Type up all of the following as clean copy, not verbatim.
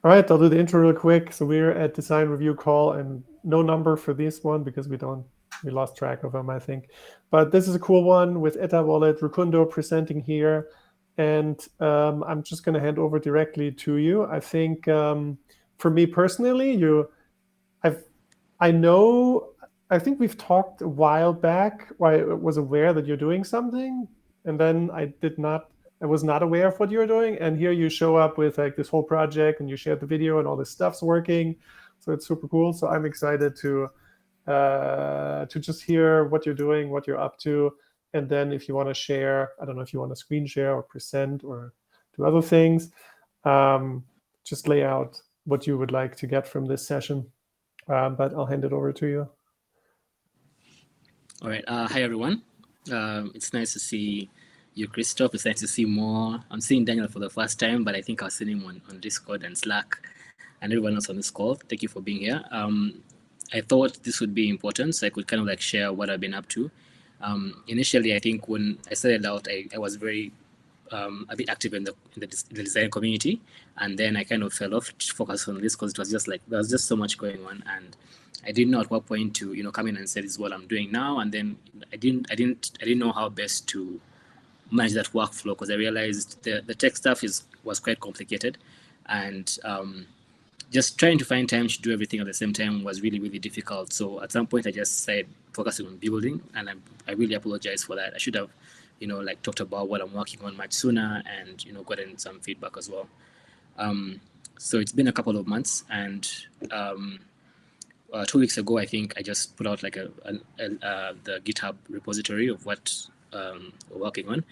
All right, I'll do the intro real quick. So we're at design review call, and no number for this one because we lost track of them, I think. But this is a cool one with Etta Wallet, Rukundo presenting here. And I'm just going to hand over directly to you. I think for me personally, I think we've talked a while back where I was aware that you're doing something, and then I was not aware of what you were doing. And here you show up with like this whole project, and you shared the video, and all this stuff's working. So it's super cool. So I'm excited to just hear what you're doing, what you're up to, and then if you want to share, I don't know if you want to screen share or present or do other things, just lay out what you would like to get from this session. But I'll hand it over to you. All right. Hi, everyone. It's nice to see you, Christoph. It's nice to see more. I'm seeing Daniel for the first time, but I think I've seen him on Discord and Slack and everyone else on this call. Thank you for being here. I thought this would be important, so I could kind of like share what I've been up to. Initially, I think when I started out, I was very a bit active in the design community, and then I kind of fell off to focus on this because it was just like there was just so much going on, and I didn't know at what point to come in and say this is what I'm doing now, and then I didn't know how best to manage that workflow because I realized the tech stuff was quite complicated, and just trying to find time to do everything at the same time was really, really difficult. So at some point I just started focusing on building, and I really apologize for that. I should have like talked about what I'm working on much sooner and gotten some feedback as well. So it's been a couple of months, and 2 weeks ago I think I just put out like the GitHub repository of what we're working on,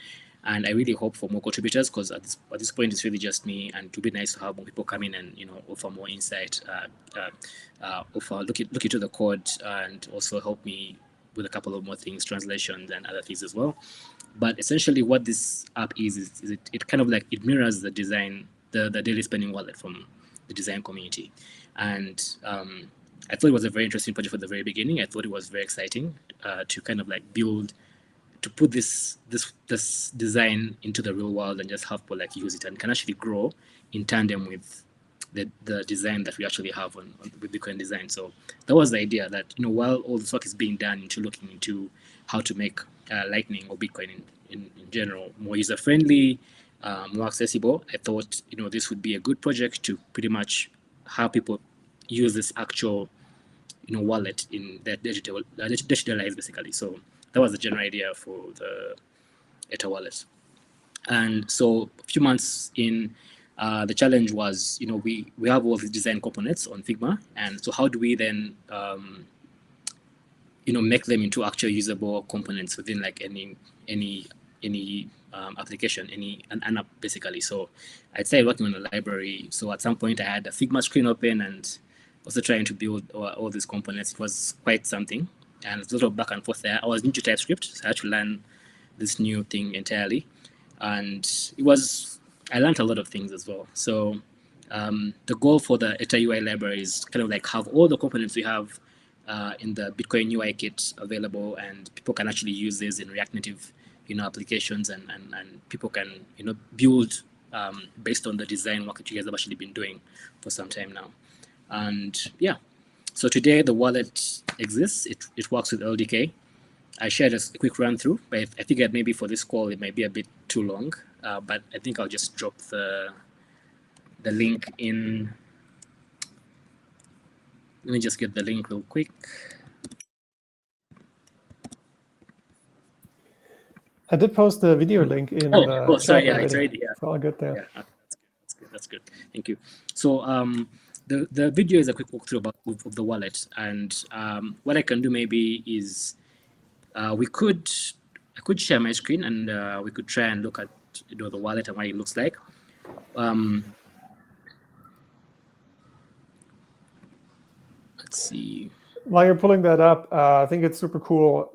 and I really hope for more contributors because at this point it's really just me, and it would be nice to have more people come in and offer more insight, look into the code, and also help me with a couple of more things, translations and other things as well. But essentially what this app is it kind of like it mirrors the design, the daily spending wallet from the design community. And I thought it was a very interesting project from the very beginning. I thought it was very exciting to kind of like put this design into the real world and just have people like use it and can actually grow in tandem with the design that we actually have with Bitcoin design. So that was the idea, that while all this work is being done into looking into how to make Lightning or Bitcoin in general more user friendly, more accessible, I thought this would be a good project to pretty much have people use this actual wallet in that digitalized basically. So that was the general idea for the Etta Wallet. And so a few months in, the challenge was, we have all these design components on Figma, and so how do we then, make them into actual usable components within like any application, an app basically. So I'd say working on a library. So at some point I had a Figma screen open and also trying to build all these components. It was quite something, and there's a lot of back and forth there. I was new to TypeScript, so I had to learn this new thing entirely, and I learned a lot of things as well. So the goal for the Etta UI library is kind of like have all the components we have in the Bitcoin UI kit available, and people can actually use this in React Native applications, and people can build based on the design work that you guys have actually been doing for some time now. And yeah, so today the wallet exists. It works with LDK. I shared a quick run through, but I figured maybe for this call it might be a bit too long, but I think I'll just drop the link in. Let me just get the link real quick. I did post the video link in the sorry, chat yeah, already. it's already here. It's all good there. Yeah, that's good. Thank you. So the video is a quick walkthrough of the wallet, and what I can do maybe is I could share my screen, and we could try and look at the wallet and what it looks like. Let's see. While you're pulling that up, I think it's super cool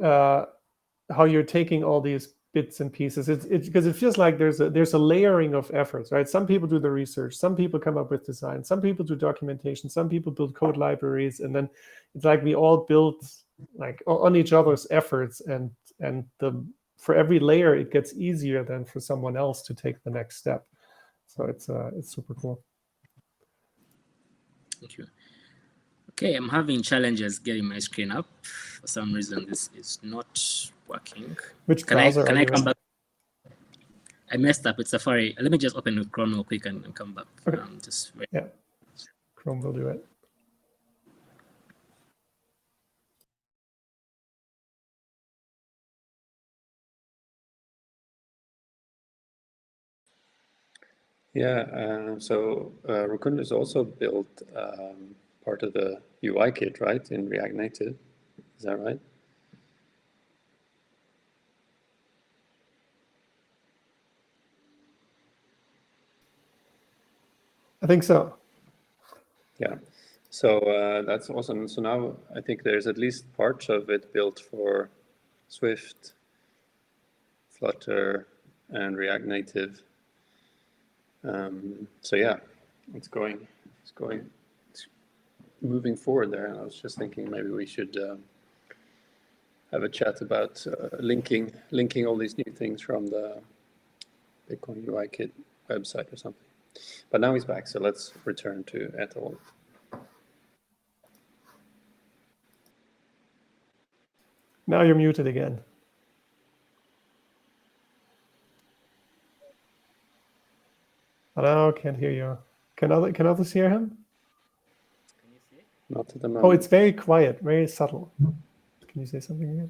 how you're taking all these bits and pieces. It's because it feels like there's a layering of efforts, right? Some people do the research, some people come up with design, some people do documentation, some people build code libraries, and then it's like we all build like on each other's efforts, and for every layer it gets easier than for someone else to take the next step. So it's super cool. Thank you. Okay, I'm having challenges getting my screen up. For some reason, this is not working. Which Can I browser are can I you come in? back? I messed up with Safari. Let me just open Chrome real quick and come back. Okay. Just wait. Yeah, Chrome will do it. Yeah, so Raccoon is also built part of the UI kit, right, in React Native. Is that right? I think so. Yeah. So that's awesome. So now I think there's at least parts of it built for Swift, Flutter, and React Native. So yeah, it's moving forward there. And I was just thinking maybe we should have a chat about linking all these new things from the Bitcoin UI Kit website or something. But now he's back, so let's return to Etta Wallet. Now you're muted again. Hello, can't hear you. Can others hear him? Can you see it? Not at the Oh, it's moment. very quiet, very subtle. Can you say something again?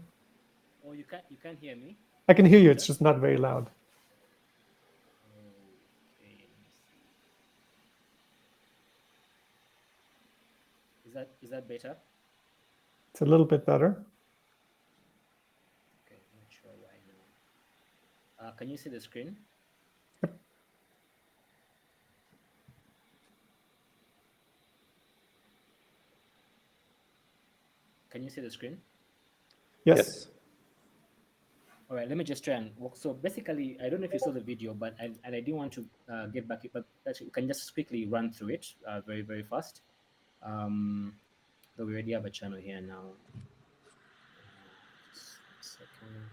Oh, you can't hear me? I can hear you. It's just not very loud. Okay, let me see. Is that better? It's a little bit better. Okay, not sure why now. Can you see the screen? Can you see the screen? Yes. All right, let me just try and walk. So basically, I don't know if you saw the video, but I didn't want to get back, but actually, we can just quickly run through it very, very fast. So we already have a channel here now. Just a second.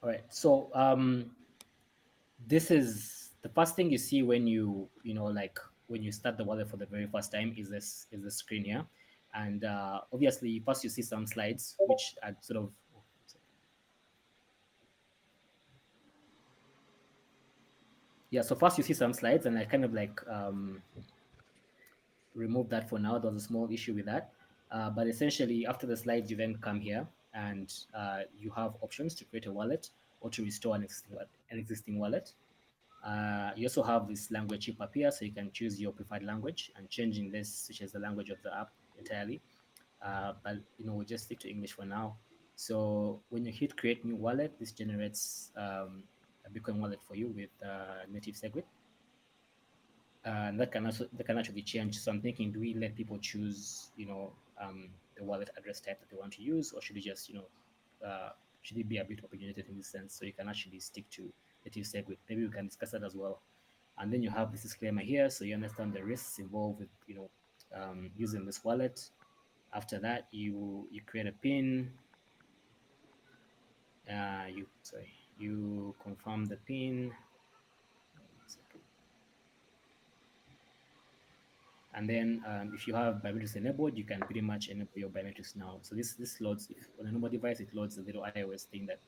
All right, so this is the first thing you see when like when you start the wallet for the very first time is the screen here, and obviously first you see some slides which are sort of yeah. So first you see some slides, and I kind of like remove that for now. There was a small issue with that, but essentially after the slides, you then come here and you have options to create a wallet or to restore an existing wallet. You also have this language chip up here, so you can choose your preferred language and changing this, which is the language of the app entirely. But we just stick to English for now. So when you hit create new wallet, this generates a Bitcoin wallet for you with native SegWit. And that can actually change. So I'm thinking, do we let people choose, the wallet address type that they want to use, or should we just, should it be a bit opinionated in this sense? So you can actually stick to native SegWit. Maybe we can discuss that as well. And then you have this disclaimer here, so you understand the risks involved with, using this wallet. After that, you create a pin. You confirm the pin. And then if you have biometrics enabled, you can pretty much enable your biometrics now. So this loads, if on a normal device, it loads a little iOS thing that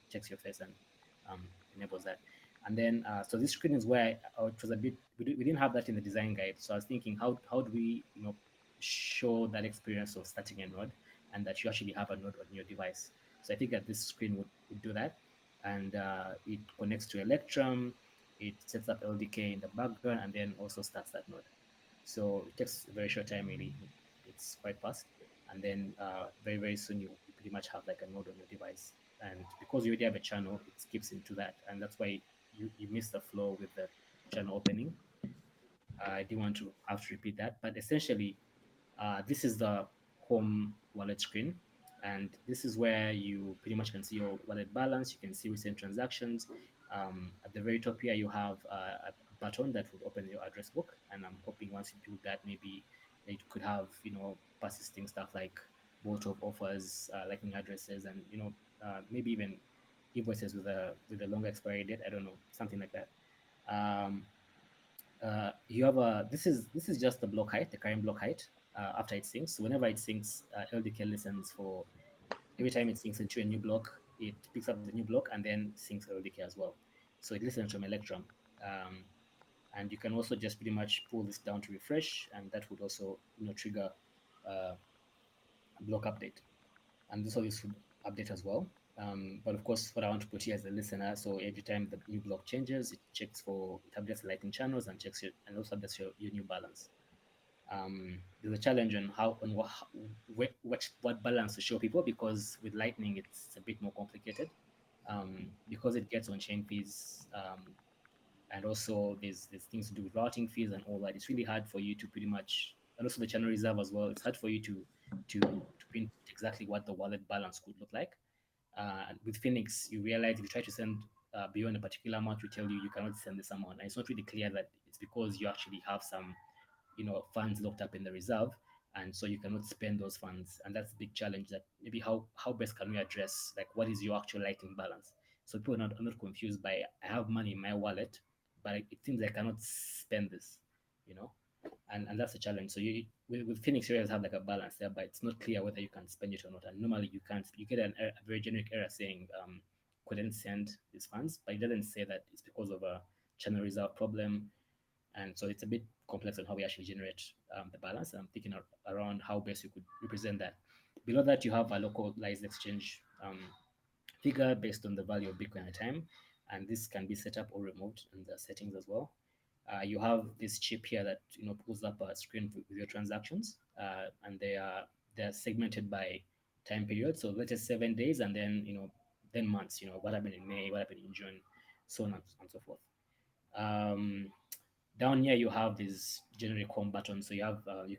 checks your face and um, enables that. And then so this screen is where it was a bit we didn't have that in the design guide. So I was thinking, how do we show that experience of starting a node and that you actually have a node on your device. So I think that this screen would do that, and it connects to Electrum. It sets up LDK in the background and then also starts that node. So it takes a very short time, really. It's quite fast. And then very, very soon you pretty much have like a node on your device. And because you already have a channel, it skips into that. And that's why you miss the flow with the channel opening. I didn't want to have to repeat that. But essentially, this is the home wallet screen. And this is where you pretty much can see your wallet balance. You can see recent transactions. At the very top here, you have a button that would open your address book. And I'm hoping once you do that, maybe it could have, persisting stuff like both of offers, lightning addresses, and maybe even invoices with a longer expiry date. I don't know, something like that. You have this is just the block height, the current block height after it syncs. So whenever it syncs, LDK listens for every time it syncs into a new block, it picks up the new block and then syncs LDK as well. So it listens from Electrum. And you can also just pretty much pull this down to refresh, and that would also trigger a block update. And this always should update as well. But of course, what I want to put here as a listener, so every time the new block changes, it checks for, it updates the lightning channels and checks and also updates your new balance. There's a challenge on what balance to show people, because with lightning it's a bit more complicated, because it gets on-chain fees, and also there's things to do with routing fees and all that. It's really hard for you to pretty much, and also the channel reserve as well. It's hard for you to print exactly what the wallet balance could look like. With Phoenix, you realize if you try to send beyond a particular amount, we tell you cannot send this amount, and it's not really clear that it's because you actually have some funds locked up in the reserve, and so you cannot spend those funds. And that's a big challenge, that maybe how best can we address, like, what is your actual lightning balance, so people are not confused by, I have money in my wallet, but it seems I cannot spend this, and that's a challenge. So you with Phoenix, you always have like a balance there, but it's not clear whether you can spend it or not. And normally you can't. You get a very generic error saying couldn't send these funds, but it doesn't say that it's because of a channel reserve problem. And so it's a bit complex on how we actually generate the balance. And I'm thinking around how best you could represent that. Below that, you have a localized exchange figure based on the value of Bitcoin at a time. And this can be set up or removed in the settings as well. You have this chip here that pulls up a screen with your transactions, and they're segmented by time period. So let's say 7 days, and then then months. What happened in May, what happened in June, so on and so forth. Down here you have this generic home button. So you have you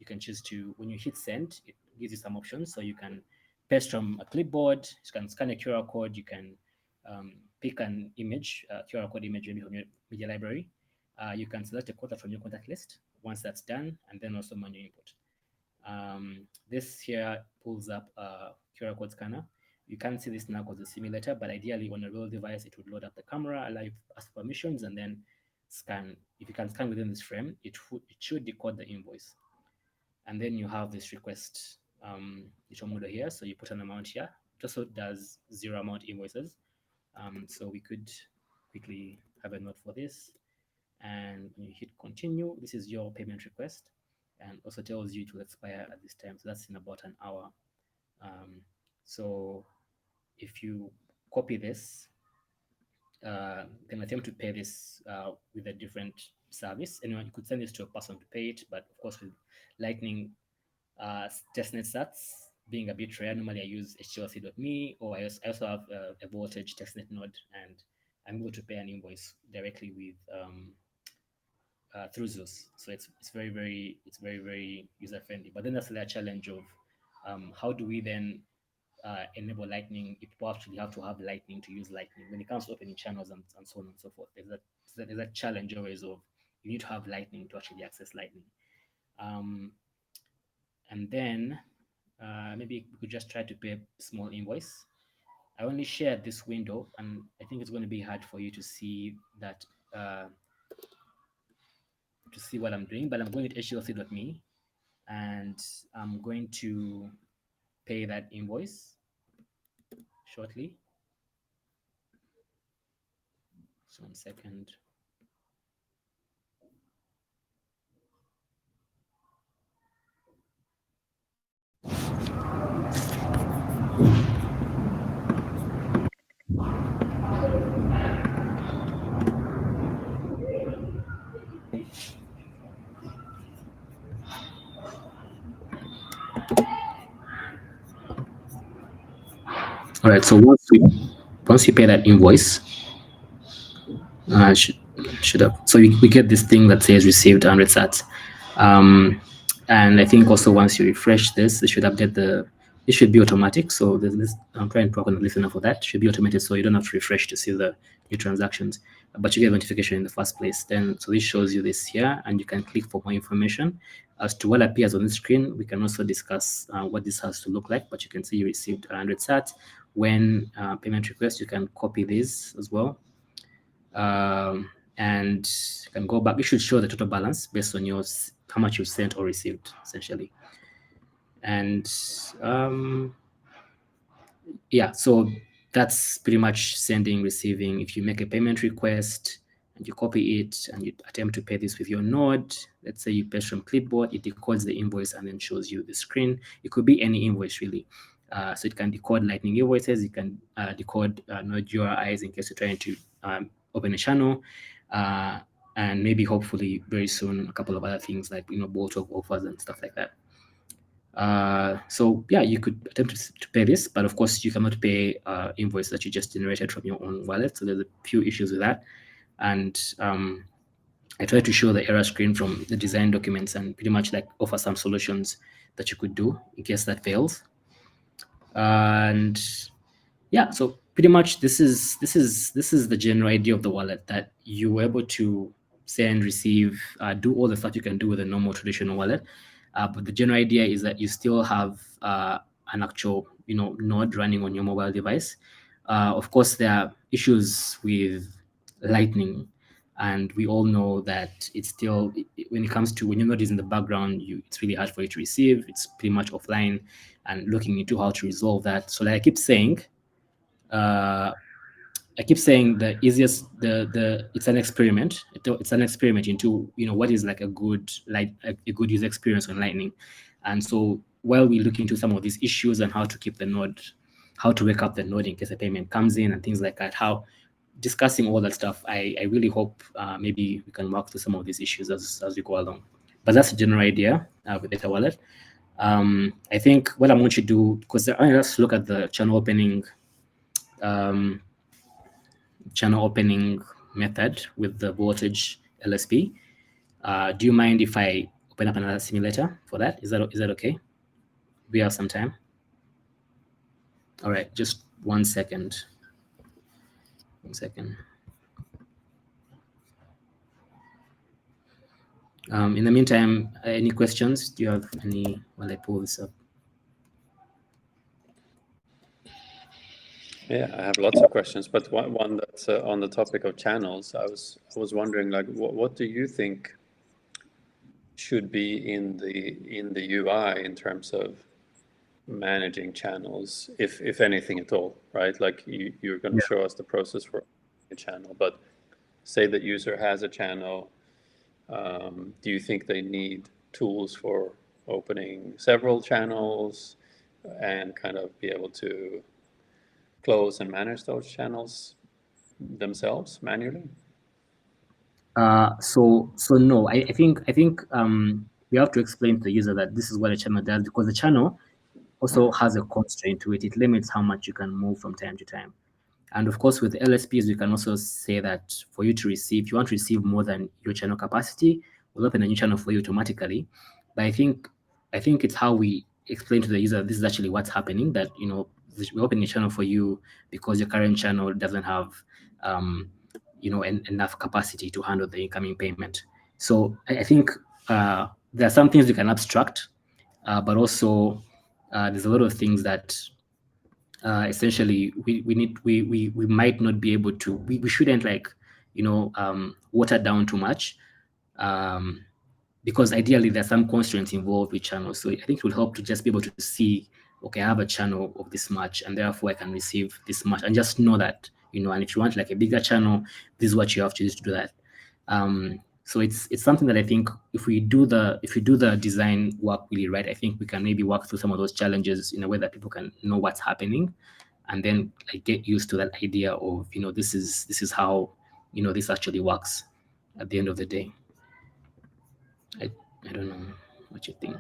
can choose to, when you hit send, it gives you some options. So you can paste from a clipboard, you can scan a QR code, you can pick an image, QR code image maybe from your media library. You can select a contact from your contact list once that's done, and then also manual input. This here pulls up a QR code scanner. You can't see this now because it's a simulator, but ideally on a real device, it would load up the camera, allow you to ask permissions, and then scan. If you can scan within this frame, it should decode the invoice. And then you have this request model here. So you put an amount here. It also does 0 amount invoices. So we could quickly have a note for this. And when you hit continue, this is your payment request, and also tells you it will expire at this time. So that's in about an hour. So if you copy this, then attempt to pay this with a different service. Anyway, you could send this to a person to pay it, but of course with Lightning testnet sats being a bit rare, normally I use HTLC.me, or I also have a voltage testnet node, and I'm able to pay an invoice directly with through Zeus. So it's very, very user friendly. But then that's the challenge of how do we then enable Lightning if people actually have to have Lightning to use Lightning when it comes to opening channels and so on and so forth. There's that challenge always of you need to have Lightning to actually access Lightning. And then maybe we could just try to pay a small invoice. I only shared this window, and I think it's going to be hard for you to see that, to see what I'm doing, but I'm going to HTLC.me, and I'm going to pay that invoice shortly. So 1 second. All right, so once you pay that invoice, should have, so we get this thing that says received 100 sats. And I think also once you refresh this, it should update the it should be automatic. So there's this, I'm trying to work on the listener for that. It should be automated, so you don't have to refresh to see the new transactions, but you get notification in the first place. Then, so this shows you this here, and you can click for more information as to what appears on the screen. We can also discuss what this has to look like, but you can see you received 100 sats. When payment request, you can copy this as well. And you can go back. You should show the total balance based on your how much you sent or received, essentially. And yeah, so that's pretty much sending, receiving. If you make a payment request and you copy it and you attempt to pay this with your node, let's say you paste from clipboard, it decodes the invoice and then shows you the screen. It could be any invoice, really. So it can decode Lightning invoices, it can decode Node URIs in case you're trying to open a channel, and maybe hopefully very soon a couple of other things like bolt of offers and stuff like that. So yeah, you could attempt to pay this, but of course you cannot pay invoice that you just generated from your own wallet. So there's a few issues with that. And I tried to show the error screen from the design documents and pretty much like offer some solutions that you could do in case that fails. And yeah, so pretty much this is the general idea of the wallet, that you were able to send, receive, do all the stuff you can do with a normal traditional wallet. But the general idea is that you still have an actual node running on your mobile device. Of course, there are issues with Lightning, and we all know that it's still, when it comes to when your node is in the background, it's really hard for you to receive. It's pretty much offline, and looking into how to resolve that. So like I keep saying, the easiest, it's an experiment. It's an experiment into what is like a good user experience on Lightning. And so while we look into some of these issues and how to keep the node, how to wake up the node in case a payment comes in and things like that, how discussing all that stuff, I really hope maybe we can work through some of these issues as we go along. But that's the general idea with Etta Wallet. I think what I'm going to do, because let's look at the channel opening method with the voltage LSP. Do you mind if I open up another simulator for that? Is that okay? We have some time. All right, just 1 second. 1 second. In the meantime, any questions? Do you have any while I pull this up? Yeah, I have lots of questions, but one that's on the topic of channels. I was wondering, like, what do you think should be in the UI in terms of managing channels, if anything at all, right? Like you're going to show us the process for a channel, but say that user has a channel. Do you think they need tools for opening several channels and kind of be able to close and manage those channels themselves manually? So no, I think we have to explain to the user that this is what a channel does, because the channel also has a constraint to it. It limits how much you can move from time to time. And of course, with LSPs, we can also say that for you to receive, if you want to receive more than your channel capacity, we'll open a new channel for you automatically. But I think it's how we explain to the user this is actually what's happening, that we're opening a channel for you because your current channel doesn't have enough capacity to handle the incoming payment. So I think there are some things you can abstract, but also there's a lot of things that essentially we might not be able to, we shouldn't water down too much, because ideally there's some constraints involved with channels. So I think it will help to just be able to see, okay, I have a channel of this much and therefore I can receive this much, and just know that, and if you want like a bigger channel, this is what you have to use to do that. So it's something that I think if we do the design work really right, I think we can maybe work through some of those challenges in a way that people can know what's happening, and then get used to that idea of this is how this actually works at the end of the day. I don't know what you think.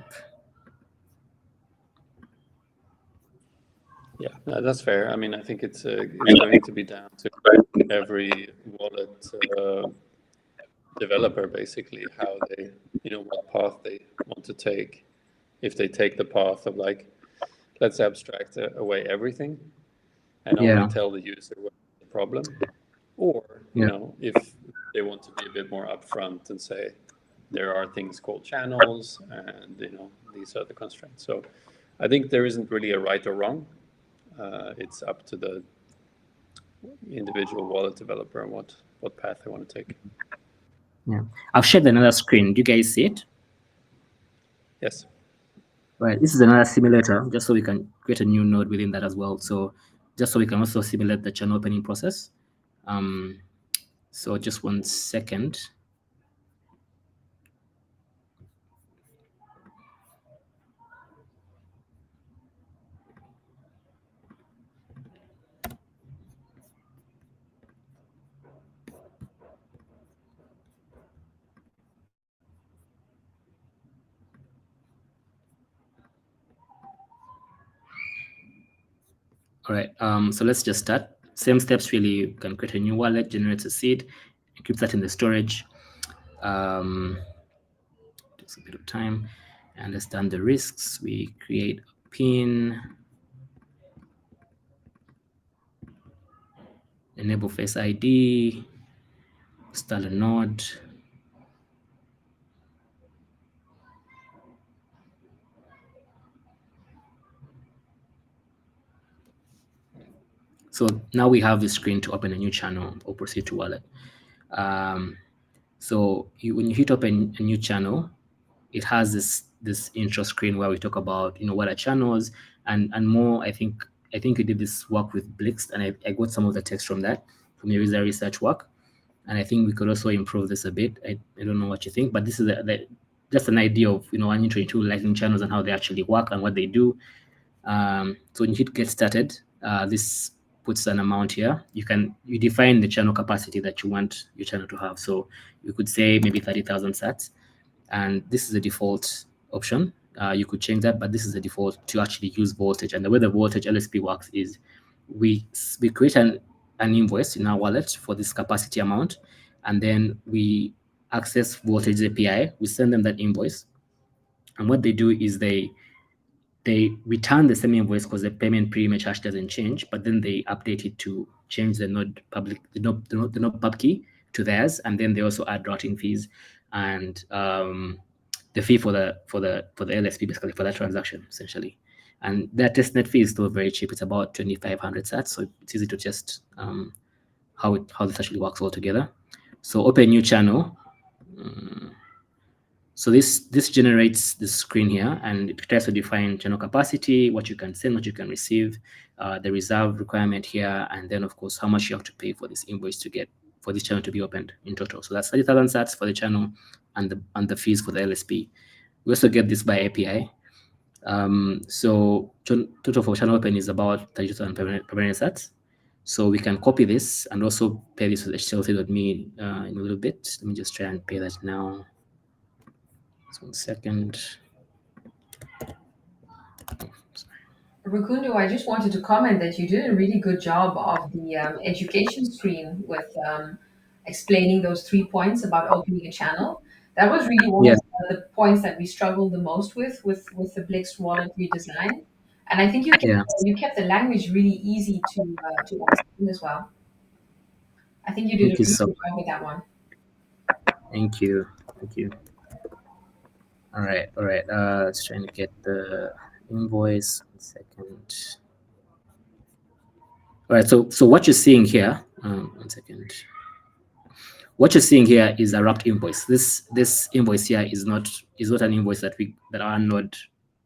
Yeah, no, that's fair. I mean, I think it's going to be down to every wallet developer, basically, how they, what path they want to take. If they take the path of like let's abstract away everything and only tell the user what's the problem. Or, you know, if they want to be a bit more upfront and say, there are things called channels and, you know, these are the constraints. So I think there isn't really a right or wrong. It's up to the individual wallet developer and what path they want to take. Yeah, I've shared another screen. Do you guys see it? Yes. Right, this is another simulator, just so we can create a new node within that as well. So just so we can also simulate the channel opening process. So just 1 second. All right, so let's just start. Same steps really. You can create a new wallet, generate a seed, keep that in the storage. Takes a bit of time. Understand the risks. We create a pin, enable Face ID, start a node. So now we have the screen to open a new channel or proceed to wallet. So when you hit open a new channel, it has this intro screen where we talk about, you know, what are channels and more. I think you did this work with Blix, and I got some of the text from that, from your user research work. And I think we could also improve this a bit. I don't know what you think, but this is just an idea of, you know, an intro into Lightning channels and how they actually work and what they do. So when you hit get started, this puts an amount here. You define the channel capacity that you want your channel to have. So you could say maybe 30,000 sats, and this is a default option. You could change that, but this is the default to actually use voltage. And the way the voltage LSP works is we create an invoice in our wallet for this capacity amount, and then we access voltage API. We send them that invoice, and what they do is they return the same invoice because the payment pre-image hash doesn't change, but then they update it to change the node pub key to theirs, and then they also add routing fees and the fee for the LSP, basically for that transaction essentially. And that testnet fee is still very cheap. It's about 2,500 sats, so it's easy to test how this actually works all together. So open a new channel. So this generates the screen here, and it tries to define channel capacity, what you can send, what you can receive, the reserve requirement here, and then of course how much you have to pay for this invoice to get for this channel to be opened in total. So that's 30,000 sats for the channel, and the fees for the LSP. We also get this by API. So total for channel open is about 32,500 sats. So we can copy this and also pay this with htl3.me in a little bit. Let me just try and pay that now. Just 1 second. Rukundu, I just wanted to comment that you did a really good job of the education stream with explaining those 3 points about opening a channel. That was really one of the points that we struggled the most with the Blix wallet redesign. And I think you kept the language really easy to understand as well. I think you did a really good job with that one. Thank you. All right. Let's try and get the invoice. 1 second. All right. So what you're seeing here, 1 second. What you're seeing here is a wrapped invoice. This invoice here is not an invoice that our node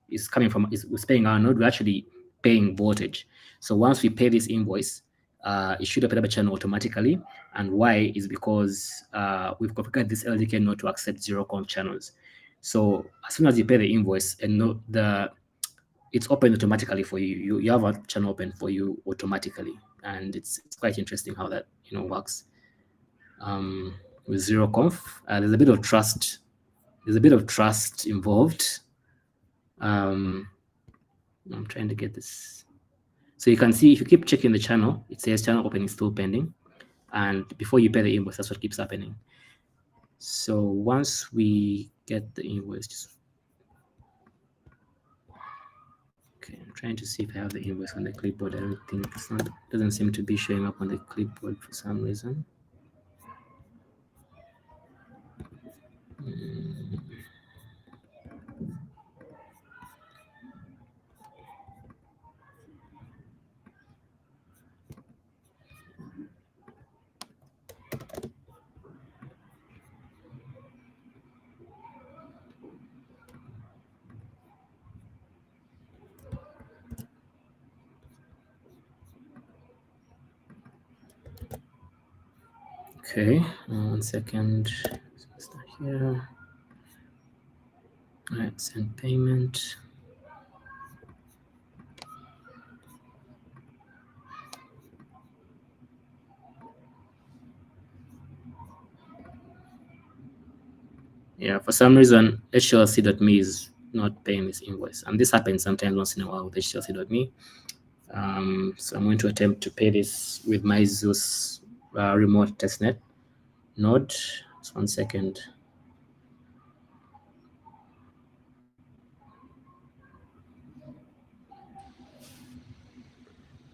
is coming from. We're paying our node. We're actually paying voltage. So once we pay this invoice, it should open up a channel automatically. And why is because we've configured this LDK node to accept zero-conf channels. So as soon as you pay the invoice, and it's open automatically for you. You have a channel open for you automatically, and it's quite interesting how that works. With zero-conf, there's a bit of trust. There's a bit of trust involved. I'm trying to get this. So you can see if you keep checking the channel, it says channel opening still pending. And before you pay the invoice, that's what keeps happening. So once we get the invoice, Okay, I'm trying to see if I have the invoice on the clipboard. I don't think it's not. Doesn't seem to be showing up on the clipboard for some reason. Okay, 1 second. It's not here. All right, send payment. Yeah, for some reason, HLC.me is not paying this invoice. And this happens sometimes once in a while with HLC.me. So I'm going to attempt to pay this with my Zeus remote testnet node. Just 1 second.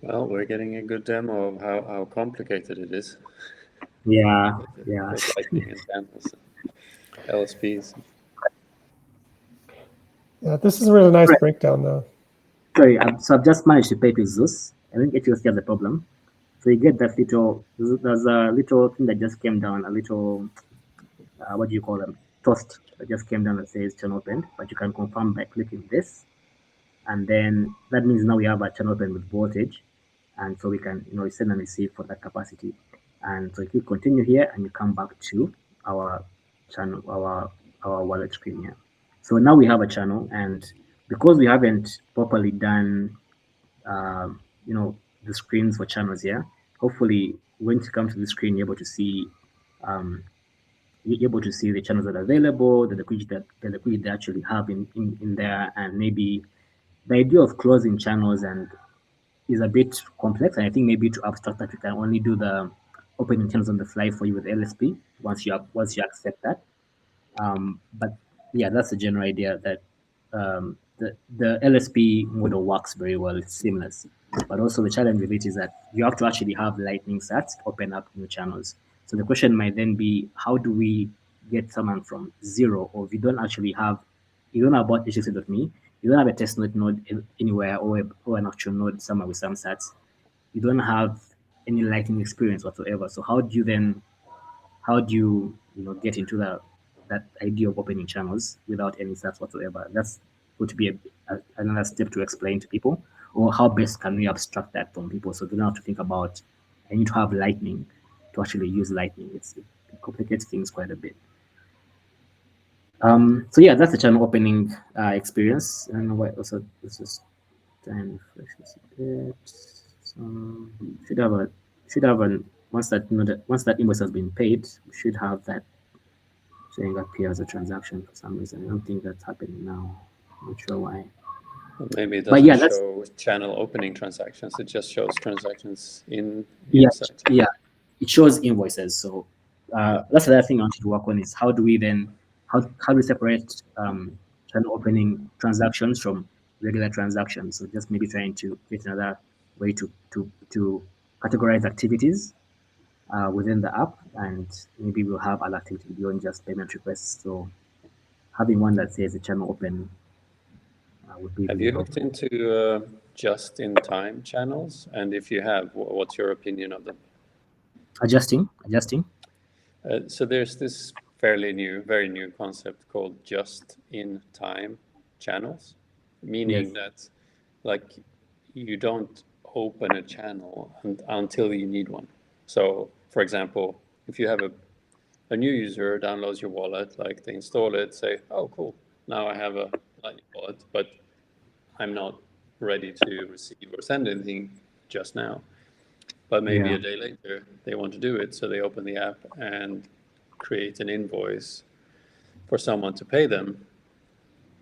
Well, we're getting a good demo of how complicated it is. Yeah, with, yeah. with Lightning and channels, LSPs. Yeah, this is a really nice Right. breakdown, though. Sorry, so I've just managed to pay with Zeus. I think HLC has a problem. So you get that little, there's a little thing that just came down, a little, what do you call them? Toast that just came down that says channel opened, but you can confirm by clicking this. And then that means now we have a channel open with voltage. And so we can, send and receive for that capacity. And so you click continue here and you come back to our channel, our wallet screen here. So now we have a channel, and because we haven't properly done, um, the screens for channels here, hopefully when you come to the screen, you're able to see, the channels that are available, the liquidity they actually have in there, and maybe the idea of closing channels and is a bit complex, and I think maybe to abstract that we can only do the opening channels on the fly for you with LSP once you accept that. But yeah, that's the general idea that the LSP model works very well. It's seamless, but also the challenge with it is that you have to actually have Lightning sats to open up new channels. So the question might then be, how do we get someone from zero, or if you don't have about HSC.me, you don't have a testnet node anywhere, or an actual node somewhere with some sats, you don't have any Lightning experience whatsoever. So how do you get into that idea of opening channels without any stats whatsoever? That's going to be another step to explain to people, or how best can we abstract that from people so they don't have to think about I need to have Lightning to actually use Lightning. It complicates things quite a bit. So yeah, that's the channel opening experience. And what also this is time refresh this a bit. So should have a should have an once that invoice has been paid, we should have that showing up here as a transaction for some reason. I don't think that's happening now. Not sure why. Well, maybe it But doesn't yeah, that's show channel opening transactions. It just shows transactions yeah, inside. yeah. It shows invoices. So that's the other thing I wanted to work on is how do we separate channel opening transactions from regular transactions? So just maybe trying to get another way to categorize activities within the app, and maybe we'll have other activities beyond just payment requests. So having one that says the channel open would be Have really you looked helpful. into just-in-time channels? And if you have, what's your opinion of them? Adjusting. So there's this very new concept called just-in-time channels, meaning Yes. that like you don't open a channel until you need one. So for example, if you have a new user downloads your wallet, like they install it, say, oh, cool, now I have a Lightning wallet, but I'm not ready to receive or send anything just now. But maybe Yeah. a day later they want to do it, so they open the app and create an invoice for someone to pay them.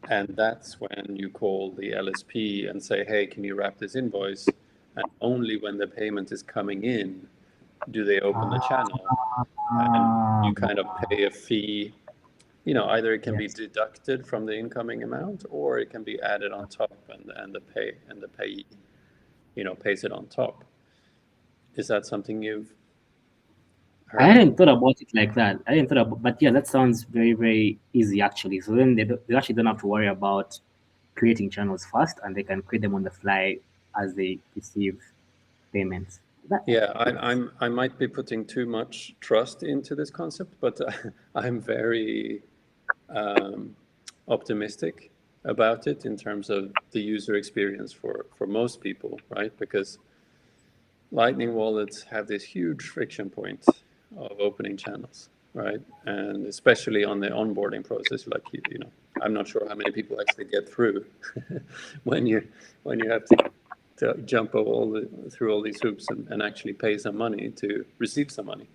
And that's when you call the LSP and say, hey, can you wrap this invoice? And only when the payment is coming in do they open the channel. And you kind of pay a fee either it can be Yes. deducted from the incoming amount, or it can be added on top, and the payee, pays it on top. Is that something you've I heard of? hadn't thought about it like that. I didn't thought about, but yeah, that sounds very, very easy actually. So then they actually don't have to worry about creating channels first, and they can create them on the fly as they receive payments. Yeah, I might be putting too much trust into this concept, but I'm very optimistic about it in terms of the user experience for most people, right? Because Lightning wallets have this huge friction point of opening channels, right? And especially on the onboarding process, like I'm not sure how many people actually get through when you have to jump through all these hoops and actually pay some money to receive some money.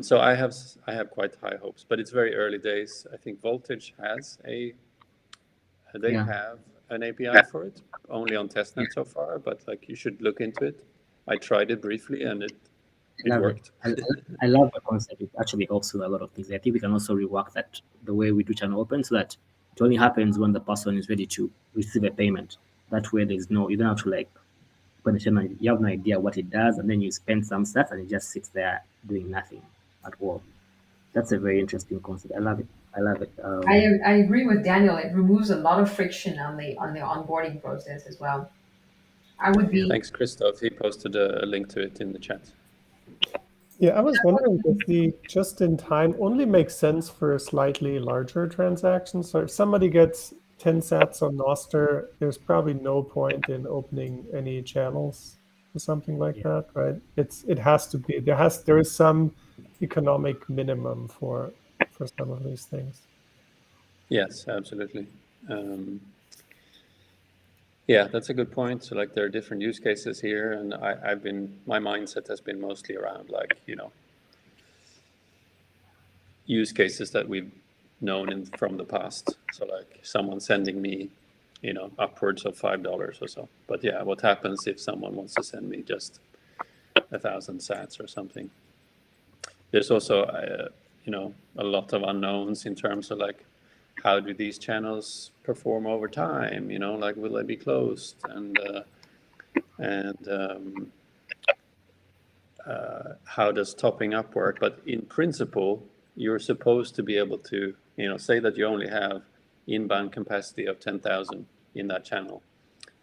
So I have quite high hopes, but it's very early days. I think Voltage has they Yeah. have an API for it, only on testnet so far, but like you should look into it. I tried it briefly and it I love it. worked. I love the concept. It actually helps with a lot of things. I think we can also rework that the way we do channel open so that it only happens when the person is ready to receive a payment. That way, you don't have to like put the channel. You have no idea what it does, and then you spend some stats and it just sits there doing nothing at all. That's a very interesting concept. I love it. I love it. I agree with Daniel. It removes a lot of friction on the onboarding process as well. I would Yeah. be Thanks, Christoph. He posted a link to it in the chat. Yeah, I was wondering if the just-in-time only makes sense for slightly larger transactions. So if somebody gets 10 sats on Noster, there's probably no point in opening any channels or something like Yeah. that, right? It has to be there is some economic minimum for some of these things. Yes, absolutely. Yeah, that's a good point. So like there are different use cases here, and my mindset has been mostly around like, use cases that we've known from the past. So like someone sending me, upwards of $5 or so. But yeah, what happens if someone wants to send me just 1,000 sats or something? There's also, a lot of unknowns in terms of like, how do these channels perform over time? Like, will they be closed? And how does topping up work? But in principle, you're supposed to be able to, say that you only have inbound capacity of 10,000 in that channel.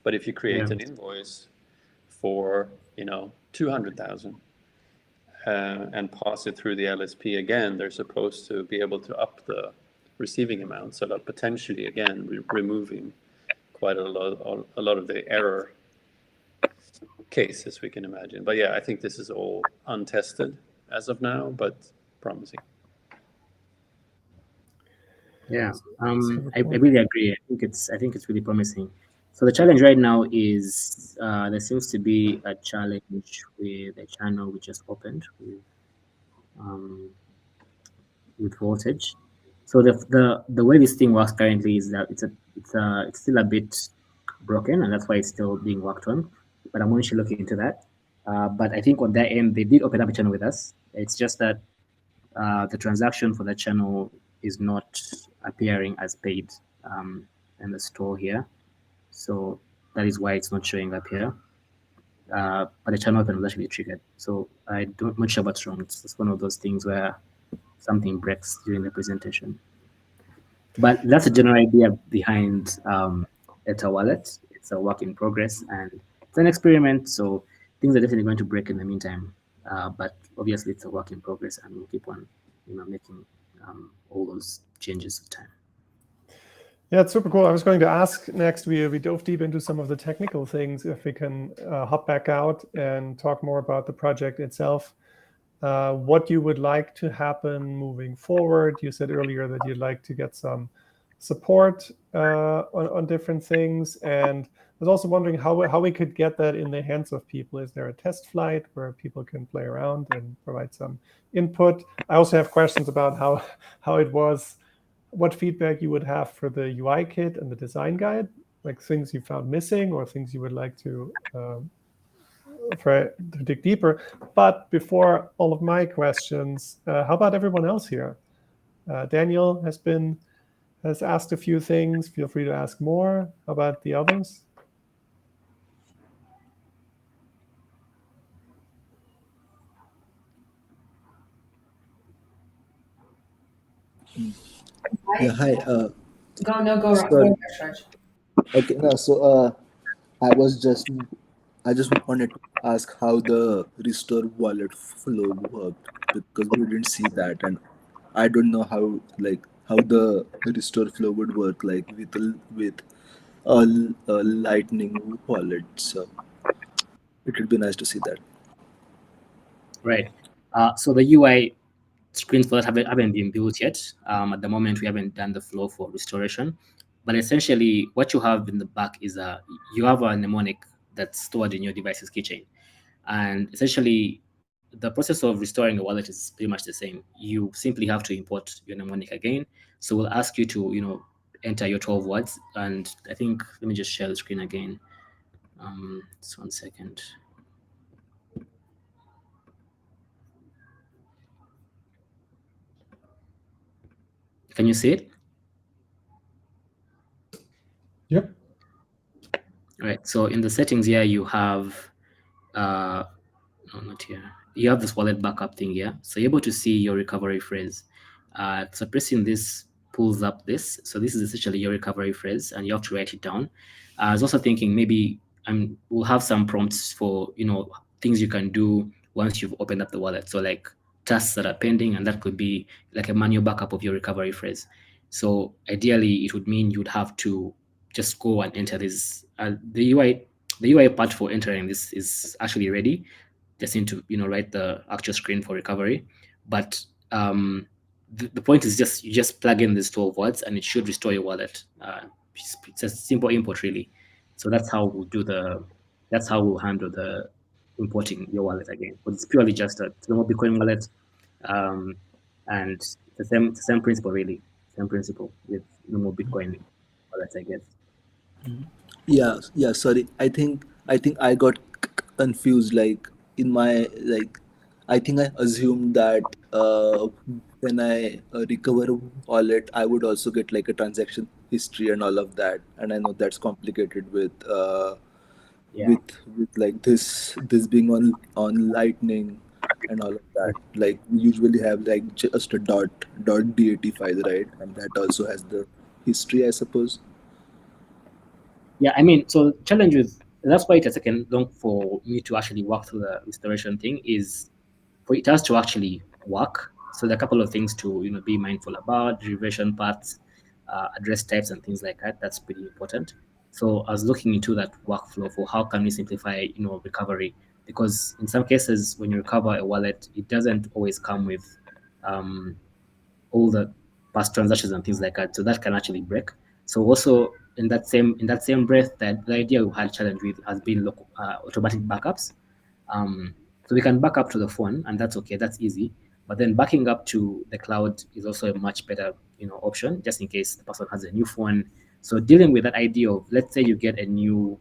But if you create Yeah. an invoice for, 200,000 and pass it through the LSP again, they're supposed to be able to up the receiving amount, so that potentially, again, removing quite a lot of the error cases we can imagine. But yeah, I think this is all untested as of now, but promising. Yeah, So I really agree. I think it's really promising. So the challenge right now is there seems to be a challenge with the channel we just opened um, with voltage. So the way this thing works currently is that it's still a bit broken, and that's why it's still being worked on. But I'm actually looking into that. But I think on their end, they did open up a channel with us. It's just that the transaction for that channel is not appearing as paid in the store here. So that is why it's not showing up here. But the channel open was actually triggered. So I'm not sure what's wrong. It's just one of those things where something breaks during the presentation. But that's a general idea behind Etta Wallet. It's a work in progress and it's an experiment. So things are definitely going to break in the meantime. But obviously, it's a work in progress, and we'll keep on, making all those changes with time. yeah, it's super cool. I was going to ask next, we dove deep into some of the technical things, if we can hop back out and talk more about the project itself. What you would like to happen moving forward. You said earlier that you'd like to get some support on different things. And I was also wondering how we could get that in the hands of people. Is there a test flight where people can play around and provide some input? I also have questions about how it was, what feedback you would have for the UI kit and the design guide, like things you found missing or things you would like to dig deeper. But before all of my questions, how about everyone else here? Daniel has asked a few things. Feel free to ask more. How about the others? Yeah, hi. Go, Sorry. Raj. Okay, no, so I was just, I just wanted to ask how the restore wallet flow worked because we didn't see that, and I don't know how how the restore flow would work with a lightning wallet. So it would be nice to see that. Right. So the UI screens for that haven't been built yet. At the moment, we haven't done the flow for restoration. But essentially, what you have in the back is you have a mnemonic that's stored in your device's keychain. And essentially, the process of restoring a wallet is pretty much the same. You simply have to import your mnemonic again. So we'll ask you to, enter your 12 words. And I think, let me just share the screen again. Just 1 second. Can you see it? Yep. All right. So in the settings here, you have, no, not here. You have this wallet backup thing here. So you're able to see your recovery phrase. So pressing this pulls up this. So this is essentially your recovery phrase, and you have to write it down. I was also thinking maybe we'll have some prompts for things you can do once you've opened up the wallet. So like tasks that are pending, and that could be like a manual backup of your recovery phrase. So ideally, it would mean you'd have to just go and enter this. The UI part for entering this is actually ready. Just need to write the actual screen for recovery. But the point is just you just plug in these 12 words and it should restore your wallet. It's a simple import really. So that's how we'll handle the importing your wallet again. But it's purely just a normal Bitcoin wallet, um, and it's the same principle really. Same principle with normal Bitcoin wallets, I guess. Yeah, yeah. Sorry, I think I got confused. Like in my I think I assumed that when I recover a wallet, I would also get like a transaction history and all of that. And I know that's complicated Yeah. with like this being on Lightning and all of that. Like we usually have like just a dot dat file, right? And that also has the history, I suppose. Yeah, I mean, so the challenge with that's why it has taken long for me to actually walk through the restoration thing is for it has to actually work. So there are a couple of things to be mindful about: derivation paths, address types, and things like that. That's pretty important. So I was looking into that workflow for how can we simplify recovery, because in some cases when you recover a wallet, it doesn't always come with um, all the past transactions and things like that. So that can actually break. So also in that same breath, that the idea we had challenge with has been automatic backups. So we can back up to the phone, and that's okay. That's easy. But then backing up to the cloud is also a much better option, just in case the person has a new phone. So dealing with that idea of, let's say you get a new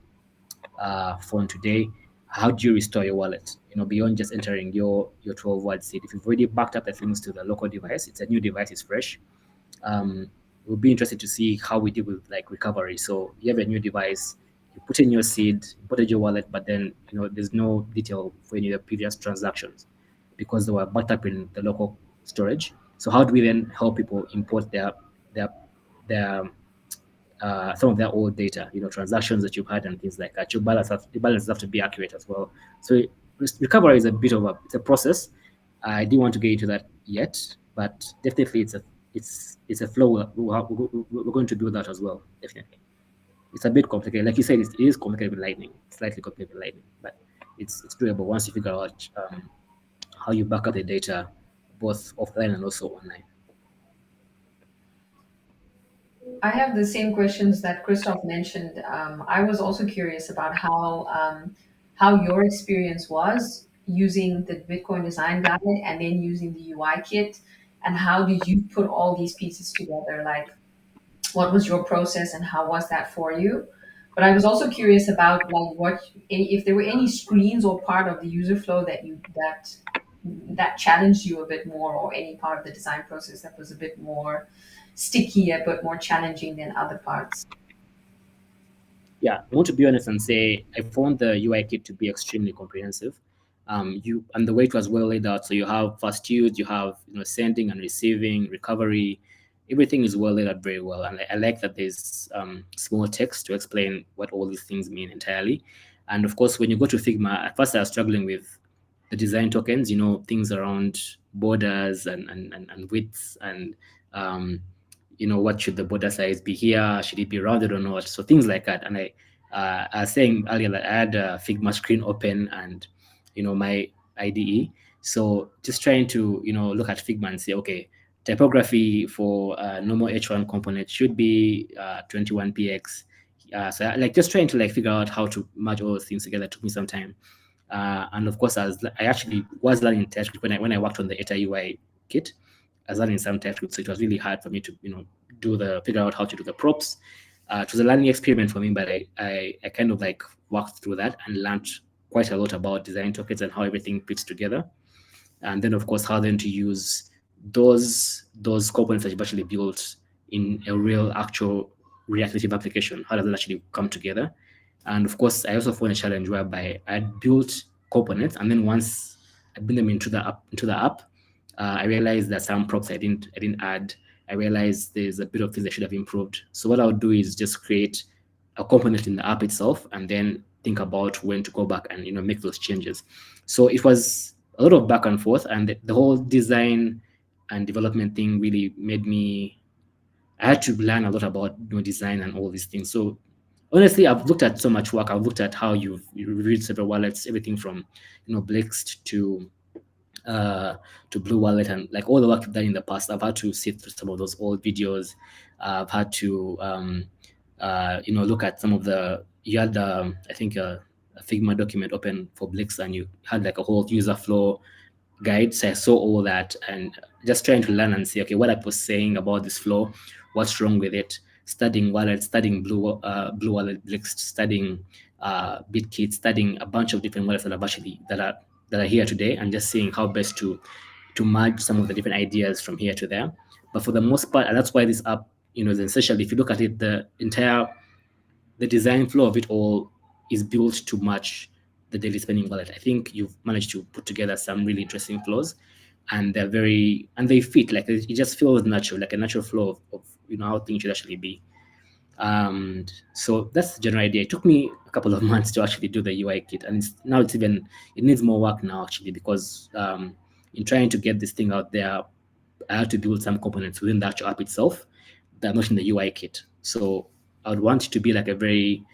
phone today, how do you restore your wallet? Beyond just entering your 12 word seed. If you've already backed up the things to the local device, it's a new device, it's fresh. We'll be interested to see how we deal with like recovery. So you have a new device, you put in your seed, you put in your wallet, but then there's no detail for any of the previous transactions because they were backed up in the local storage. So how do we then help people import their their some of their old data, transactions that you've had and things like that. The balances have to be accurate as well. So recovery is a bit of it's a process. I didn't want to get into that yet, but definitely it's a flow. We're going to do that as well. Definitely, it's a bit complicated. Like you said, it is complicated with Lightning, slightly complicated with Lightning, but it's doable once you figure out how you back up the data, both offline and also online. I have the same questions that Christoph mentioned. I was also curious about how your experience was using the Bitcoin design guide and then using the UI kit, and how did you put all these pieces together? Like, what was your process and how was that for you? But I was also curious about like if there were any screens or part of the user flow that challenged you a bit more, or any part of the design process that was a bit more sticky, a bit more challenging than other parts? Yeah, I want to be honest and say I found the UI kit to be extremely comprehensive. You and the way it was well laid out. So you have fast use, you have sending and receiving, recovery. Everything is well laid out very well, and I like that there's small text to explain what all these things mean entirely. And of course, when you go to Figma, at first I was struggling with the design tokens, things around borders and widths and what should the border size be here? Should it be rounded or not? So things like that. And I was saying earlier that I had a Figma screen open and, my IDE. So just trying to, look at Figma and say, okay, typography for normal H1 component should be 21px. So like just trying to figure out how to merge all those things together took me some time. And of course, I actually was learning TypeScript when I worked on the Etta UI kit. I was learning some TypeScript, so it was really hard for me to figure out how to do the props. It was a learning experiment for me, but I kind of worked through that and learned quite a lot about design tokens and how everything fits together. And then of course how then to use those components that you've actually built in a real actual React Native application. How does it actually come together? And of course, I also found a challenge whereby I built components, and then once I built them into the app, I realized that some props I didn't add. I realized there's a bit of things I should have improved. So what I would do is just create a component in the app itself, and then think about when to go back and make those changes. So it was a lot of back and forth, and the whole design and development thing really made me. I had to learn a lot about design and all these things. So honestly, I've looked at so much work. I've looked at how you reviewed several wallets, everything from Blixt to Blue Wallet, and all the work I've done in the past. I've had to sit through some of those old videos. I've had to look at some of the. You had I think a Figma document open for Blix, and you had a whole user flow guide. So I saw all that and just trying to learn and see, okay, what I was saying about this flow, what's wrong with it. Studying Wallet, studying Blue Wallet, Blix, studying BitKit, studying a bunch of different wallets that are here today, and just seeing how best to merge some of the different ideas from here to there. But for the most part, and that's why this app, is essentially, if you look at it, the design flow of it all is built to match the daily spending wallet. I think you've managed to put together some really interesting flows, and they fit. It just feels natural, like a natural flow of how things should actually be. So that's the general idea. It took me a couple of months to actually do the UI kit, and it needs more work now actually, because in trying to get this thing out there, I had to build some components within the actual app itself that are not in the UI kit. So I would want it to be a very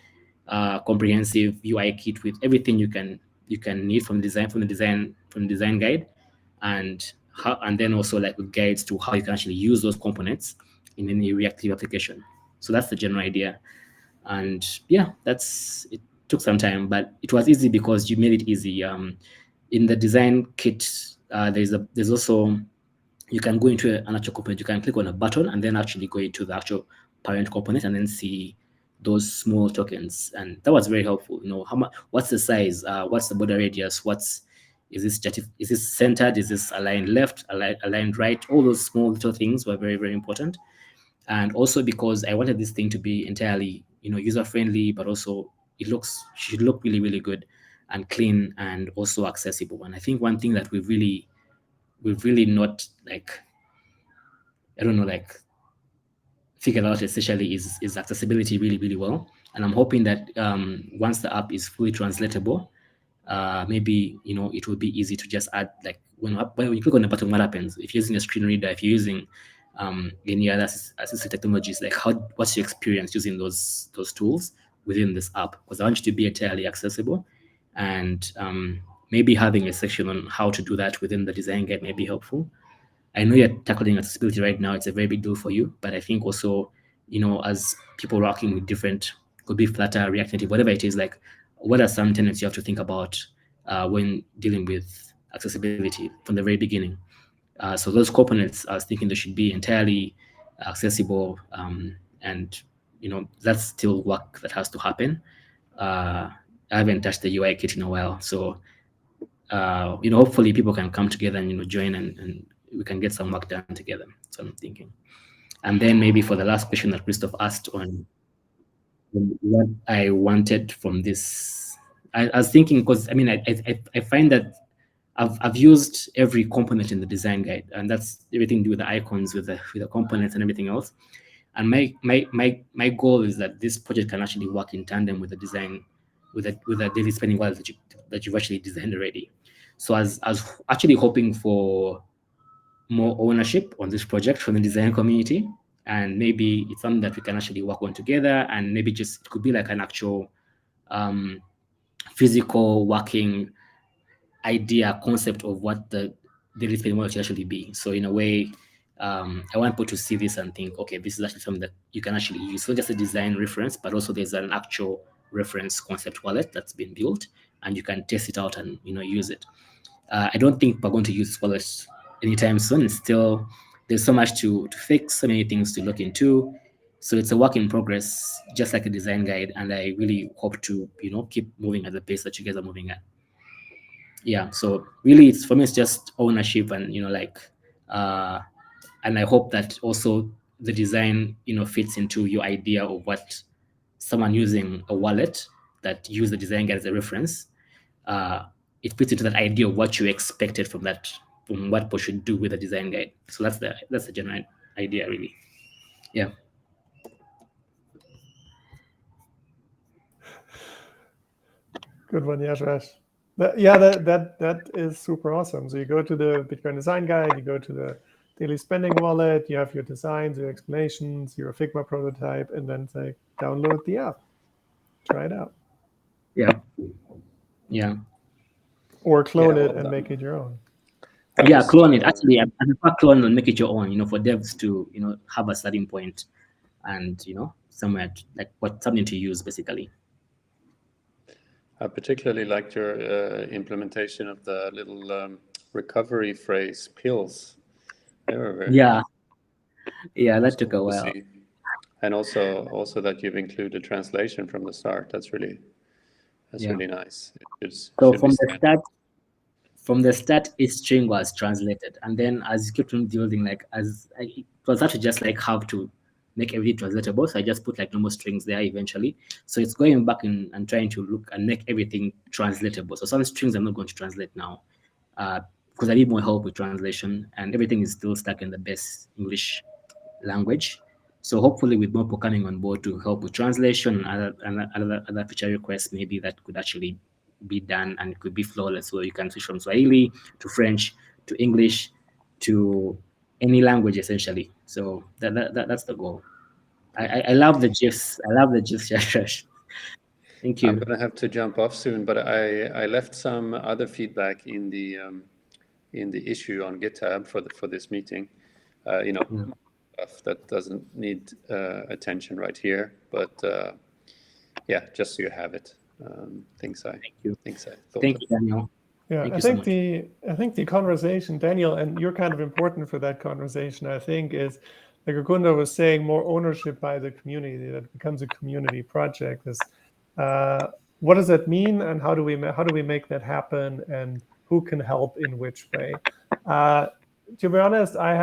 comprehensive UI kit with everything you can need from the design guide, and then also with guides to how you can actually use those components in any reactive application. So that's the general idea. And yeah, it took some time, but it was easy because you made it easy. In the design kit, there's also, you can go into an actual component. You can click on a button and then actually go into the actual parent component and then see those small tokens. And that was very helpful. How much, what's the size, what's the border radius, is this centered, is this aligned left, aligned right? All those small little things were very, very important. And also because I wanted this thing to be entirely, user friendly, but also should look really, really good and clean and also accessible. And I think one thing that we've really not figured out essentially is accessibility really, really well. And I'm hoping that once the app is fully translatable, maybe it will be easy to just add, when you click on the button, what happens if you're using a screen reader, if you're using any other assistive technologies, what's your experience using those tools within this app? Because I want you to be entirely accessible, and maybe having a section on how to do that within the design guide may be helpful. I know you're tackling accessibility right now; it's a very big deal for you. But I think also, as people working with different, could be Flutter, React Native, whatever it is, what are some tenets you have to think about when dealing with accessibility from the very beginning? So those components, I was thinking they should be entirely accessible, and that's still work that has to happen. I haven't touched the UI kit in a while, so hopefully people can come together and join and we can get some work done together. So I'm thinking. And then maybe for the last question that Christoph asked on what I wanted from this, I was thinking, because I mean I find that I've used every component in the design guide, and that's everything to do with the icons, with the components and everything else. And my goal is that this project can actually work in tandem with the design, with the daily spending wallet that you've actually designed already. So I was actually hoping for more ownership on this project from the design community, and maybe it's something that we can actually work on together, and maybe just it could be like an actual physical working idea concept of what the daily spending model should actually be. So in a way, I want people to see this and think, okay, this is actually something that you can actually use. Not just a design reference, but also there's an actual reference concept wallet that's been built, and you can test it out and use it. I don't think we're going to use this wallet anytime soon. It's still, there's so much to fix, so many things to look into. So it's a work in progress, just like a design guide. And I really hope to keep moving at the pace that you guys are moving at. Yeah, so really it's, for me, it's just ownership, and uh and I hope that also the design fits into your idea of what someone using a wallet that use the design guide as a reference. uh it fits into that idea of what you expected from that, from what people should do with the design guide. So that's the general idea, really. Yeah. Good one, Yashash. That is super awesome. So you go to the Bitcoin design guide, you go to the daily spending wallet, you have your designs, your explanations, your Figma prototype, and then say download the app, try it out, Yeah. Yeah. or clone Yeah, it well and done. make it your own. I Yeah, was, clone it. Actually, I prefer clone and make it your own, for devs to, have a starting point and, somewhere like something to use, basically. I particularly liked your implementation of the little recovery phrase pills. They were very Yeah. Yeah, was that took cool a to while. see, and also that you've included translation from the start. That's Yeah. really nice. It So should be standard. from the start, each string was translated, and then as you kept on building, like it was actually just like how to make everything translatable. So I just put like normal strings there eventually. So it's going back and trying to look and make everything translatable. So some strings I'm not going to translate now, because I need more help with translation, and everything is still stuck in the base English language. So hopefully, with more people coming on board to help with translation and other feature requests, maybe that could actually be done, and it could be flawless. So you can switch from Swahili to French to English to any language essentially. So that's the goal. I love the GIFs. I love the GIFs, Yashash. Thank I'm you. gonna have to jump off soon, but I left some other feedback in the issue on GitHub for this meeting. You know, Yeah. stuff that doesn't need attention right here, but yeah, just so you have it. Thank you. Things I thought Thank of. you, Daniel. Yeah, Thank you so much. I think the conversation, Daniel, and you're kind of important for that conversation. I think is like Gukunda was saying, more ownership by the community, that it becomes a community project. Is what does that mean, and how do we make that happen, and who can help in which way? Uh, to be honest, I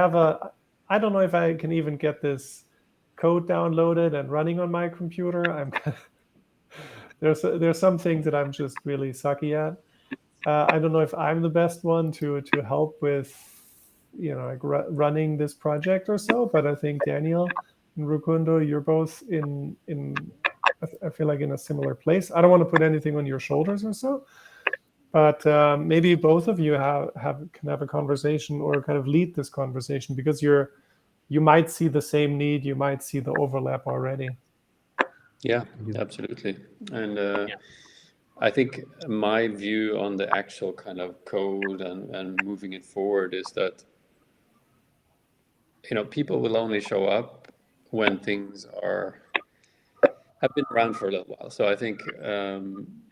don't know if I can even get this code downloaded and running on my computer. There's some things that I'm just really sucky at. I don't know if I'm the best one to help with, like running this project or so. But I think Daniel and Rukundo, you're both in I feel like in a similar place. I don't want to put anything on your shoulders or so, but maybe both of you can have a conversation or kind of lead this conversation, because you might see the same need, you might see the overlap already. Yeah, Yeah. absolutely. And Yeah. I think my view on the actual kind of code and moving it forward is that, people will only show up when things have been around for a little while. So I think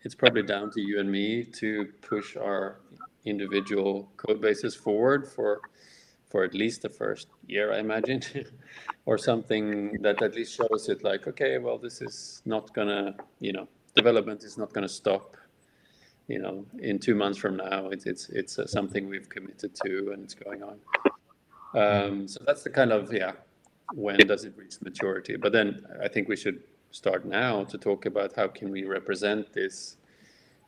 it's probably down to you and me to push our individual code bases forward for at least the first year, I imagine, or something that at least shows it like, okay, well, this is not gonna, development is not gonna stop in 2 months from now, it's something we've committed to and it's going on. So that's the kind of, when does it reach maturity? But then I think we should start now to talk about how can we represent this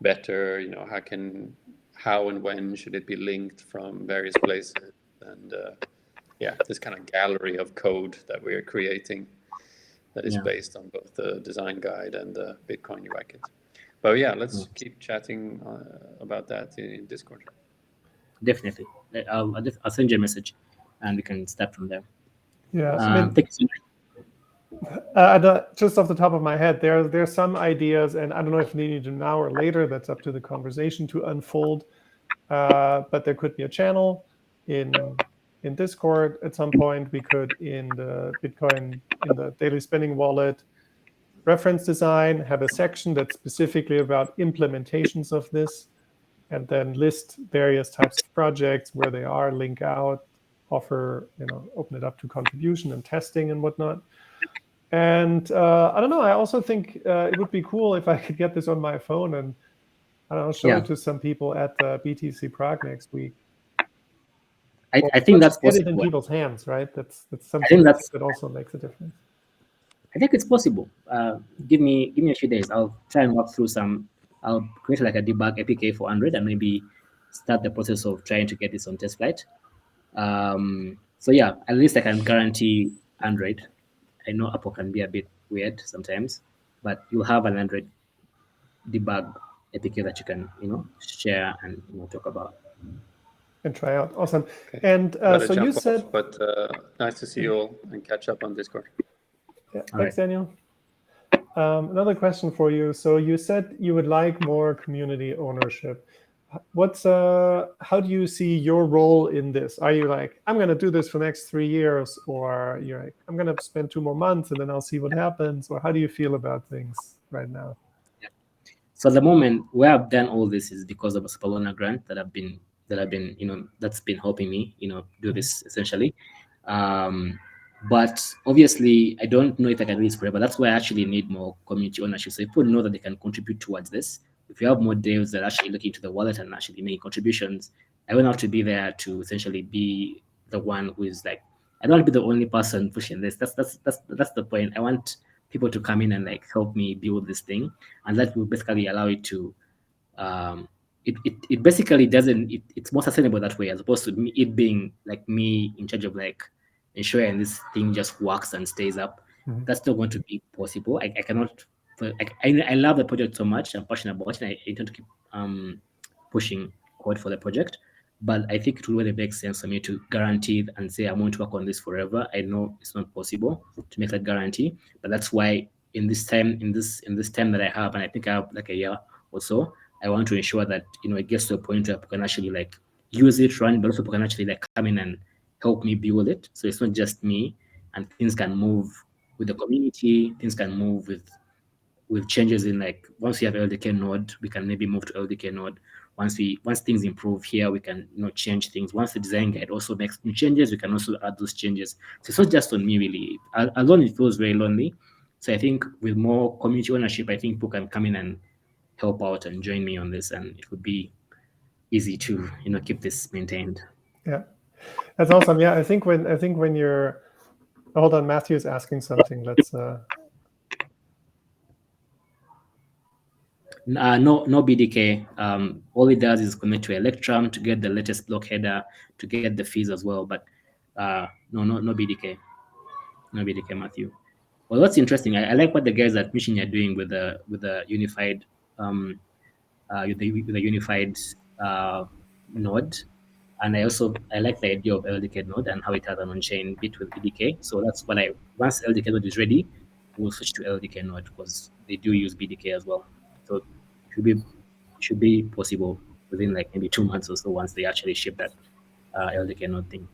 better, how and when should it be linked from various places, and this kind of gallery of code that we're creating that is based on both the design guide and the Bitcoin UI kit. But let's keep chatting about that in Discord. Definitely. I'll send you a message and we can start from there. Yeah. Thank you so much. Just off the top of my head, there's some ideas, and I don't know if you need them now or later. That's up to the conversation to unfold. But there could be a channel in Discord at some point. We could, in the daily spending wallet reference design, have a section that's specifically about implementations of this, and then list various types of projects where they are, link out, offer, open it up to contribution and testing and whatnot. And I don't know, I also think it would be cool if I could get this on my phone and, I don't know, show it to some people at BTC Prague next week. I think that's get possible. It in people's hands, right? That's something that also makes a difference. I think it's possible. Give me a few days. I'll try and walk through I'll create like a debug APK for Android and maybe start the process of trying to get this on test flight. So at least I can guarantee Android. I know Apple can be a bit weird sometimes, but you'll have an Android debug APK that you can, share and talk about. And try out. Awesome. Okay. And so you said, but nice to see you all and catch up on Discord. Yeah, thanks, Daniel. Another question for you. So you said you would like more community ownership. How do you see your role in this? Are you like, I'm going to do this for the next 3 years, or you're like, I'm going to spend 2 more months and then I'll see what happens? Or how do you feel about things right now? So at the moment, where I've done all this is because of a Spalona grant that I've been, that's been helping me, do this essentially. But obviously, I don't know if I can do this forever. That's why I actually need more community ownership. So if people know that they can contribute towards this, if you have more devs that actually look into the wallet and actually make contributions, I don't have to be there to essentially be the one who is like, I don't want to be the only person pushing this. That's the point. I want people to come in and like help me build this thing, and that will basically allow it to. It basically doesn't. It's more sustainable that way, as opposed to it being like me in charge of like ensuring this thing just works and stays up. Mm-hmm. That's not going to be possible. I cannot. I love the project so much. I'm passionate about it. And I intend to keep pushing code for the project. But I think it will really make sense for me to guarantee and say I'm going to work on this forever. I know it's not possible to make that guarantee, but that's why in this time that I have, and I think I have like a year or so, I want to ensure that it gets to a point where people can actually like use it, run, but also people can actually like come in and help me build it. So it's not just me, and things can move with the community. Things can move with changes in like once we have LDK node, we can maybe move to LDK node. Once things improve here, we can change things. Once the design guide also makes new changes, we can also add those changes. So it's not just on me really. Alone it feels very lonely. So I think with more community ownership, I think people can come in and help out and join me on this, and it would be easy to keep this maintained. Yeah, that's awesome. Yeah, I think when you're, hold on, Matthew's asking something. Let's. No BDK. All it does is connect to Electrum to get the latest block header, to get the fees as well. But no BDK. No BDK, Matthew. Well, that's interesting. I like what the guys at Mission are doing with the unified with the unified node. And I like the idea of LDK node and how it has an on-chain bit with BDK. So that's what once LDK node is ready, we'll switch to LDK node because they do use BDK as well. So it should be possible within like maybe 2 months or so once they actually ship that LDK node thing.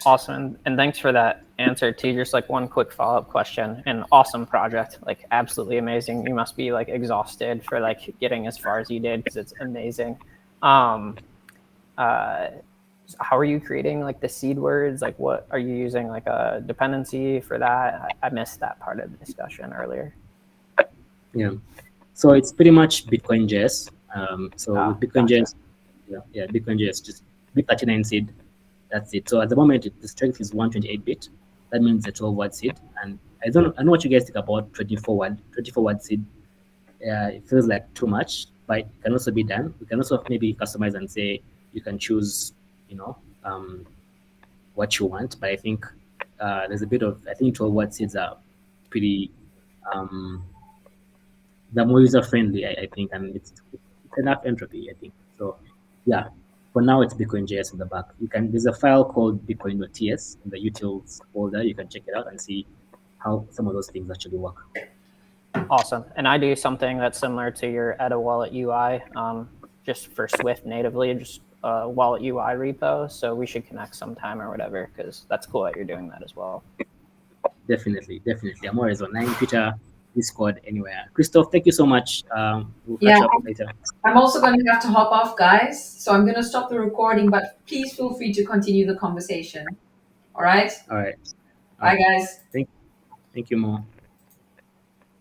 Awesome, and thanks for that answer too. Just like one quick follow-up question. An awesome project, like absolutely amazing. You must be like exhausted for like getting as far as you did because it's amazing. How are you creating like the seed words? Like what are you using like a dependency for that? I missed that part of the discussion earlier. Yeah. So it's pretty much Bitcoin.js. So with Bitcoin.js, Bitcoin.js just B39 seed. That's it. So at the moment, the strength is 128-bit. That means a 12-word seed. And I know what you guys think about 24-word seed. It feels like too much, but it can also be done. We can also maybe customize and say you can choose, what you want. But I think there's a bit of, I think 12-word seeds are pretty, they're more user friendly, I think, and it's enough entropy, I think. So yeah, for now it's Bitcoin.js in the back. There's a file called bitcoin.ts in the utils folder. You can check it out and see how some of those things actually work. Awesome. And I do something that's similar to your Etta Wallet UI, just for Swift natively, just Wallet UI repo. So we should connect sometime or whatever, because that's cool that you're doing that as well. Definitely. I'm always online, Twitter, Discord, anywhere. Christoph, thank you so much. We'll catch up later. I'm also going to have to hop off, guys. So I'm going to stop the recording, but please feel free to continue the conversation. All right? All right. Bye, guys. Thank you, Mo.